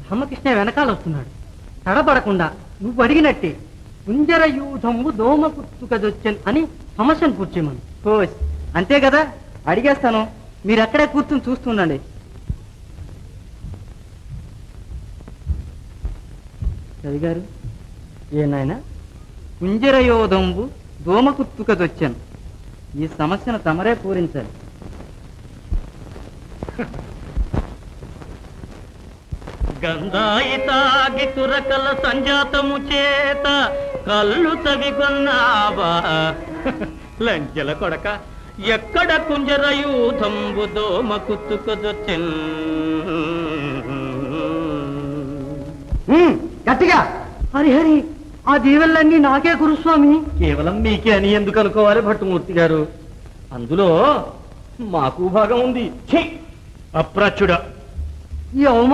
రామకృష్ణ వెనకాల వస్తున్నాడు. తడబడకుండా నువ్వు అడిగినట్టే కుంజర యూధంబు దోమ కుత్తుకదొచ్చన్ అని సమస్యను కూర్చేమను. కోచ్ అంతే కదా, అడిగేస్తాను. మీరు అక్కడే కూర్చుని చూస్తుండండి. రవి గారు, ఏనాయనా కుంజరయోధంబు దోమకుత్తుకదొచ్చాను. ఈ సమస్యను తమరే పూరించాలి. గంధాయి తాగి తురకల సంజాతము చేత కళ్ళు తవిగొన్నావా లంచెల కొడక, ఎక్కడ కుంజరయూధంబు దోమ కుత్తుకదొచ్చెన్. గట్టిగా హరిహరి, ఆ దీవెళ్ళన్నీ నాకే గురుస్వామి. కేవలం మీకే అని ఎందుకు అనుకోవాలి భట్టుమూర్తి గారు? అందులో మాకు భాగం ఉంది. అప్రాచ్యుడా, ఈ